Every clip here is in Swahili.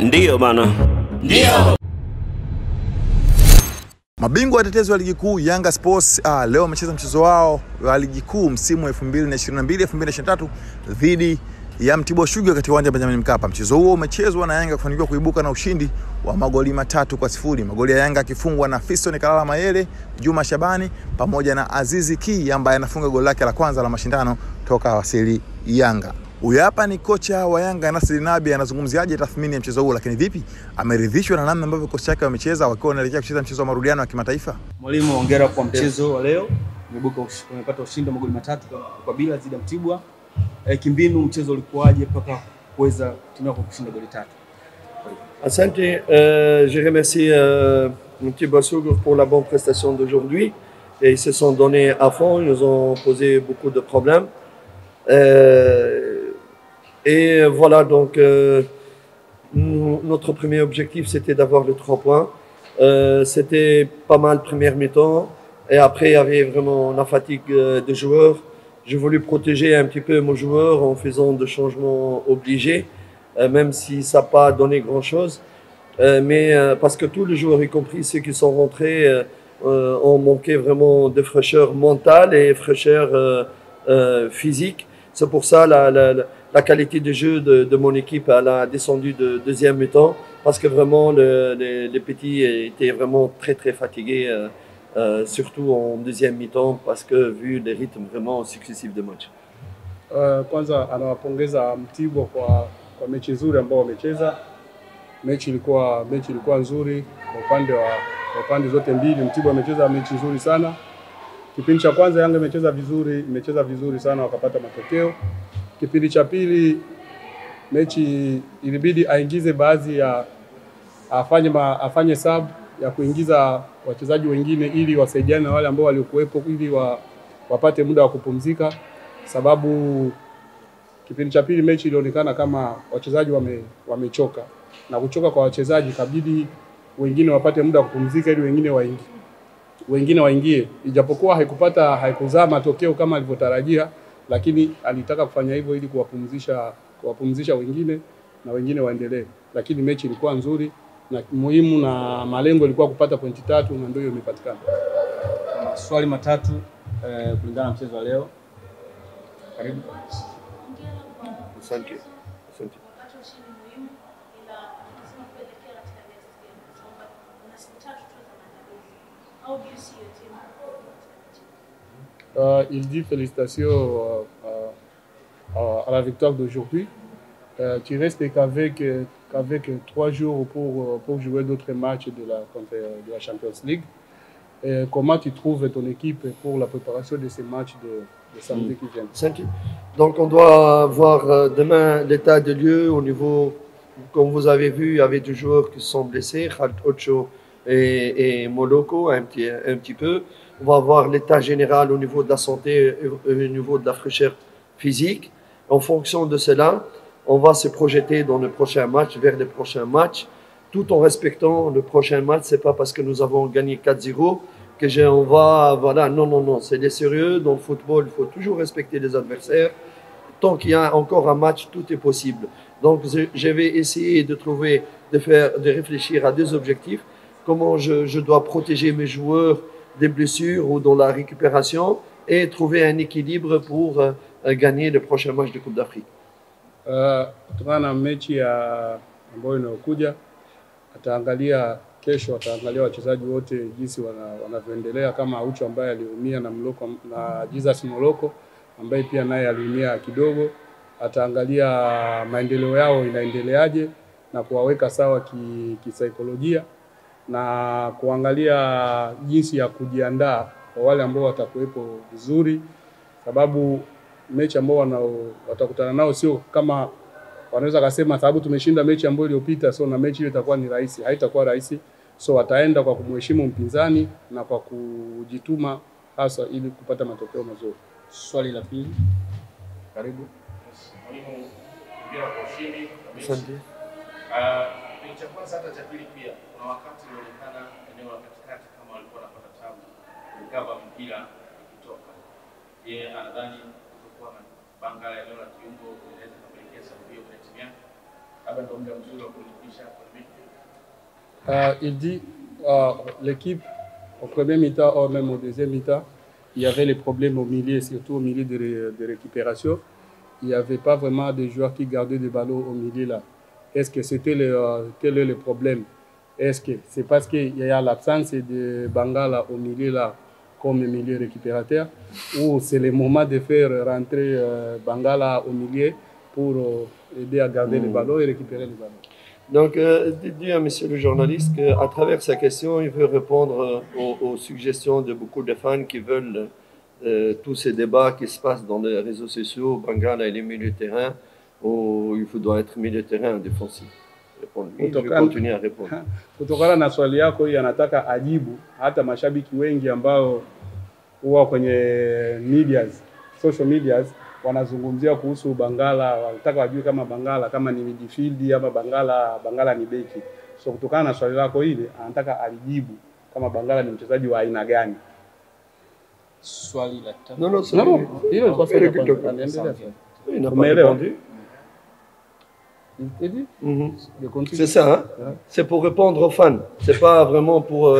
Ndio bana. Ndio. Mabingwa watetezi wa ligi kuu Yanga Sports leo wamecheza mchezo wao wa ligi kuu msimu 2022-2023 dhidi ya Mtibwa Sugar katika uwanja wa Benjamin Mkapa. Mchezo huo umechezwa na Yanga kufanikiwa kuibuka na ushindi wa magoli 3-0. Magoli ya Yanga akifungwa na Fiston Kalala Mayele, Juma Shabani pamoja na Azizi Ki ambaye anafunga goli lake la kwanza la mashindano toka wasili Yanga. Huyu hapa ni kocha wa Yanga Nasri Nabi, anazungumziaje tathmini ya mchezo huo, lakini vipi ameridhishwa na namna ambavyo kocha wake wamecheza wakiwa wanaelekea kucheza mchezo wa marudiano wa kimataifa. Mwalimu, hongera kwa mchezo wa leo. Umepata ushindi wa magoli 3 kwa bila dhidi ya Mtibwa. Kimbinu mchezo ulikuwaje mpaka kuweza timu yako kushinda goli 3? Asante, je remercie Mtibwa Sugar pour la bonne prestation d'aujourd'hui. Et ils se sont donnés à fond, ils nous ont posé beaucoup de problèmes. Et voilà, donc notre premier objectif c'était d'avoir les 3 points. C'était pas mal première mi-temps et après il y avait vraiment la fatigue des joueurs. J'ai voulu protéger un petit peu mon joueur en faisant des changements obligés, même si ça n'a pas donné grand-chose. Mais parce que tous les joueurs, y compris ceux qui sont rentrés, ont manqué vraiment de fraîcheur mentale et fraîcheur physique. C'est pour ça la qualité de jeu de mon équipe elle a descendu de deuxième mi-temps, parce que vraiment les petits étaient vraiment très très fatigués, surtout en deuxième mi-temps, parce que vu les rythmes vraiment successifs de match. Kwanza anawapongeza Mtibwa kwa mechi nzuri ambao wamecheza. Mechi ilikuwa nzuri kwa upande zote mbili. Mtibwa amecheza mechi nzuri sana. Kipindi cha kwanza Yanga imecheza vizuri sana, wakapata matokeo. Kipindi cha pili mechi ilibidi aingize baadhi ya afanye sub ya kuingiza wachezaji wengine ili wasaidiane na wale ambao waliokuepo ili wapate muda wa kupumzika, sababu kipindi cha pili mechi ilionekana kama wachezaji wamechoka, na kuchoka kwa wachezaji kabidi wengine wapate muda wa kupumzika ili wengine waingie. Ijapokuwa haikuzaa matokeo kama alivyotarajia, lakini alitaka kufanya hivyo ili kuwapumzisha wengine na wengine waendelee. Lakini mechi ilikuwa nzuri na muhimu, na malengo ilikuwa kupata pointi 3 na ndio imepatikana. Swali matatu kulingana na mchezo wa leo. Karibu. Asante. Il dit félicitations à la victoire d'aujourd'hui. Tu restes qu'avec 3 jours pour jouer d'autres matchs de la Champions League. Comment tu trouves ton équipe pour la préparation de ces matchs de samedi qui viennent? Donc on doit voir demain l'état de lieu au niveau, comme vous avez vu, il y avait des joueurs qui sont blessés, Khaled Ocho et Moloko un petit peu. On va voir l'état général au niveau de la santé, au niveau de la fraîcheur physique. En fonction de cela, on va se projeter dans le prochain match, vers les prochains matchs, tout en respectant le prochain match. C'est pas parce que nous avons gagné 4-0 que on va, voilà, non, c'est des sérieux. Dans le football, il faut toujours respecter les adversaires. Tant qu'il y a encore un match, tout est possible. Donc, je vais essayer de réfléchir à 2 objectifs. Comment je dois protéger mes joueurs des blessures ou dans la récupération et trouver un équilibre pour gagner le prochain match de Coupe d'Afrique. Kutokana na mechi ambayo inayokuja, kesho ataangalia wachezaji wote jinsi wanavyoendelea, kama Ucho ambaye aliumia na Jesus Moloko ambaye pia naye aliumia kidogo. Ataangalia maendeleo yao inaendeleaje na kuwaweka sawa kisaikolojia, na kuangalia jinsi ya kujiandaa kwa wale ambao watakuwepo vizuri, sababu mechi ambao watakutana nao sio kama wanaweza kusema sababu tumeshinda mechi ambayo iliyopita, so na mechi hiyo itakuwa ni rahisi. Haitakuwa rahisi, so wataenda kwa kumheshimu mpinzani na kwa kujituma hasa ili kupata matokeo mazuri. Swali la pili. Karibu. Mwalimu, ndio kwa ushindi. Asante. Cha kwanza hata cha pili pia kuna wakati ulionekana eneo la katikati kama walikuwa wanapata tabu kukava mpira ikitoka. Yeye anadhani kutokuwa na banga eneo la kiungo inaweza kupelekea sababu hiyo kwenye timu yake. labda ndio muda mzuri wa kulipisha kwenye Il dit l'équipe au premier mi-temps ou même au deuxième mi-temps, il y avait les problèmes au milieu, surtout au milieu de récupération. Il n'y avait pas vraiment de joueurs qui gardaient des ballons au milieu là. Est-ce que c'était quel est le problème? Est-ce que c'est parce qu'il y a l'absence de Bangala au milieu là comme milieu récupérateur, ou c'est le moment de faire rentrer Bangala au milieu pour aider à garder les ballons et récupérer les ballons? Donc, dites à monsieur le journaliste qu'à travers sa question, il veut répondre aux suggestions de beaucoup de fans qui veulent tous ces débats qui se passent dans les réseaux sociaux, Bangala et les milieux de terrain, où il doit être milieu de terrain défensif. Je vais continuer à répondre. Kutokana na swali yako hii anataka ajibu hata mashabiki wengi ambao huwa kwenye medias, social medias wanazungumzia kuhusu Bangala, wanataka wajue kama Bangala kama ni midfield ama Bangala ni beki. So kutokana na swali lako hili anataka alijibu kama Bangala ni mchezaji wa aina gani. Swali la tatu. Non, hilo ni kwa sababu il n'a pas répondu. C'est ça, hein? C'est pour répondre aux fans. C'est pas vraiment pour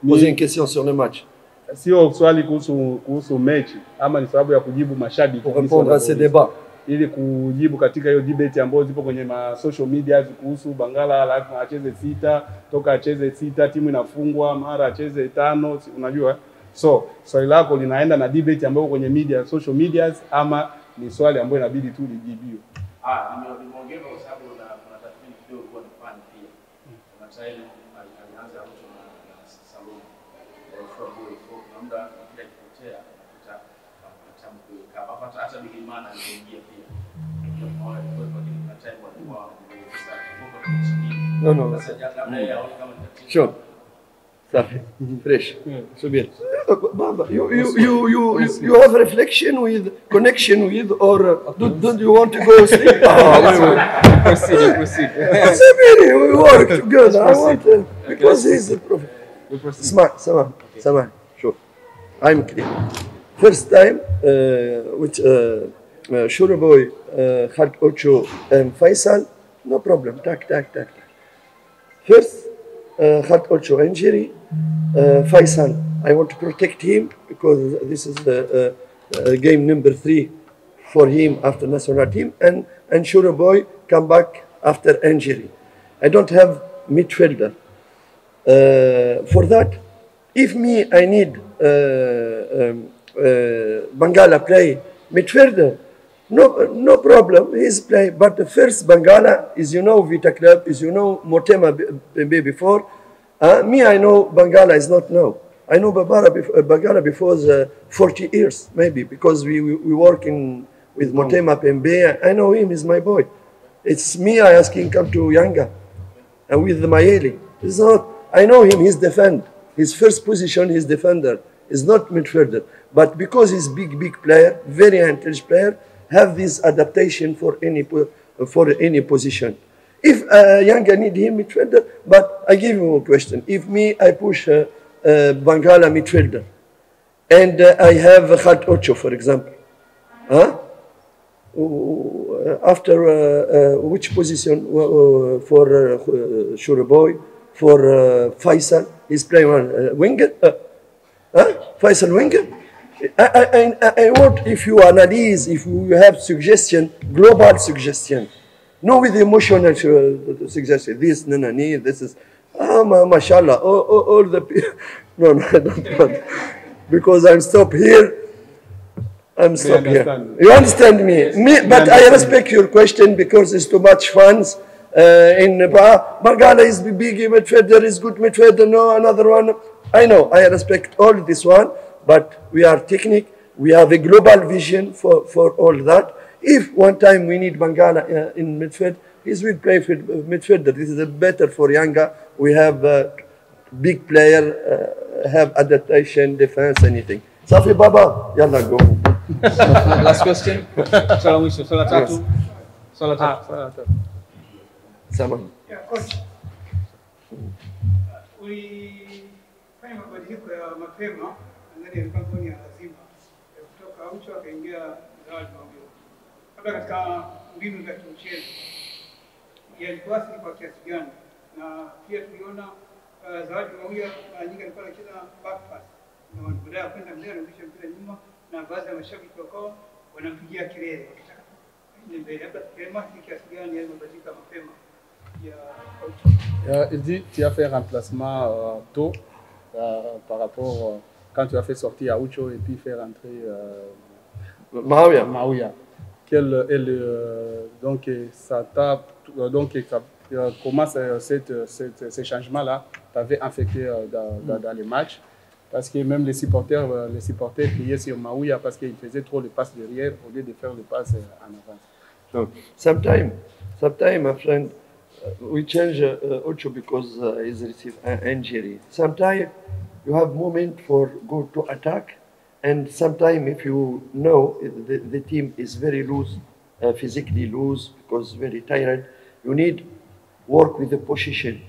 poser une question sur le match. Sio swali kuhusu mechi ama ni sababu ya kujibu mashabiki pour répondre à ces débats. Ili kujibu katika hiyo debate ambayo zipo kwenye social media kuhusu Bangala lazima acheze 6, toka acheze 6 timu inafungwa, mara acheze 5, unajua. So swali lako linaenda na debate ambayo kwenye media, social medias, ama ni swali ambayo inabidi tu lijibiwe? Nimeongeza kwa sababu kuna tathmini kidogo kwa nafanya pia. Kuna taili alianza mtu na saluni. Kwa muda kile kipotea atatamku kama hata Bigimana aliingia pia. Non. Sure. Ça fait fresh. C'est bien. Baba, you have reflection with connection with, or don't you want to go sleep? Proceed. We work together. I want because he's a prophet. Smart, Sama. Sure. I'm clear. First time, with Shuraboy, Khalid Ocho, and Faisal, no problem. Tak. First, Khalid Ocho injury, Faisal. I want to protect him because this is game number 3 for him after national team, and Shuraboy come back after injury. I don't have midfielder. For that, if I need Bangala play midfielder, no problem, he's play. But the first Bangala is, Vita Club, is, Motema Bembe before. Me, I know Bangala is not now. I know Bangala before 40 years, maybe, because we work with Motema Pembe. I know him, he's my boy. It's me, I ask him come to Yanga. And with the Mayeli. It's not, I know him, he's defend. His first position, he's defender. He's not midfielder. But because he's big player, very intelligent player, have this adaptation for any position. If Yanga need him midfielder, but I give you a question. If I push Bangala midfielder, and I have Khalid Ocho, for example, after which position for Shuraboy, for Faisal, he's playing on winger? Faisal winger? I want, if you analyze, if you have suggestion, global suggestion, no with emotional suggestion, this is, mashallah, all the people, no, I don't want, because I'm stop here, You understand me? But I respect your question because it's too much fans. In Bangala is big midfielder, is good midfielder, no, another one. I know, I respect all this one, but we are technique, we have a global vision for all that. If one time we need Bangala in midfield, he will play midfielder. This is better for Yanga. We have big player, have adaptation, defense, anything. Safi Baba, yalla go. Last question. Swala mwisho, swala tatu. Swala tatu. Sama. Yeah, coach. Ulifanya mabadiliko ya mapema ndani ya kampuni ya Simba kutoka Aucho akaingia Zawadi Mabio. Labda katika mbinu za kimchezo yalikuathiri kwa kiasi gani, na pia tuliona Zawadi Mauya mara nyingi alikuwa anacheza back pass na badala ya kwenda mbele anarudisha mpira nyuma, na baadhi ya mashabiki wakawa wanampigia kelele wakitaka mbele. Labda ni kiasi gani yamebadilika mapema ya coach? Il dit tu as fait remplacement tôt par rapport quand tu as fait sortir Aucho et puis faire entrer Mauya. Quel est donc ça t'a donc comment ces changements-là t'avaient affecté dans les matchs, parce que même les supporters criaient sur Mauya parce qu'il faisait trop de passes derrière au lieu de faire les passes en avance. So sometimes, my friend, we change Ocho because he's received an injury. Sometimes you have moment for go to attack, and sometimes if you know the team is very loose, physically loose because very tired, you need work with the position.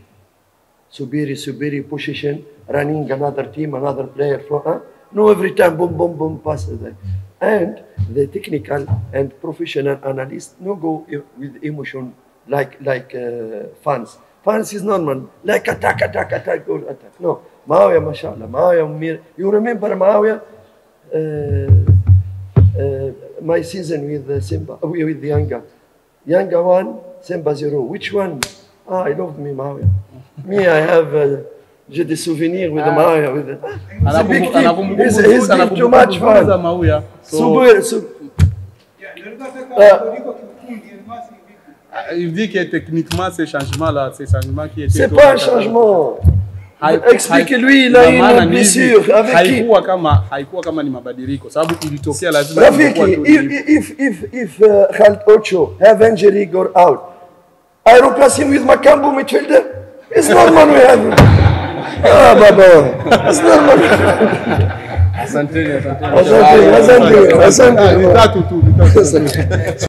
Superior position, running another team, another player for no every time boom pass that. And the technical and professional analysts no go with emotion like fans. Fans is normal, like attack, go attack. No, Mauya, mashallah, Mauya, you remember Mauya? My season with Simba, with Yanga. Yanga 1, Simba 0. Which one? I love me, Mauya. Me, I have j'ai des souvenirs with Mauya. It's a big team. It's too much fun. Il dit que techniquement ces changements-là, ces changements qui étaient. C'est pas un changement. Explique-lui, il a une blessure. Haikuwa kama ni mabadiliko, sababu ilitokea lazima. Rafiki, if Khalid Ocho have injury go out, I replace him with Makambu midfielder. It's normal we have him. Baba, it's normal. Asante. Asante.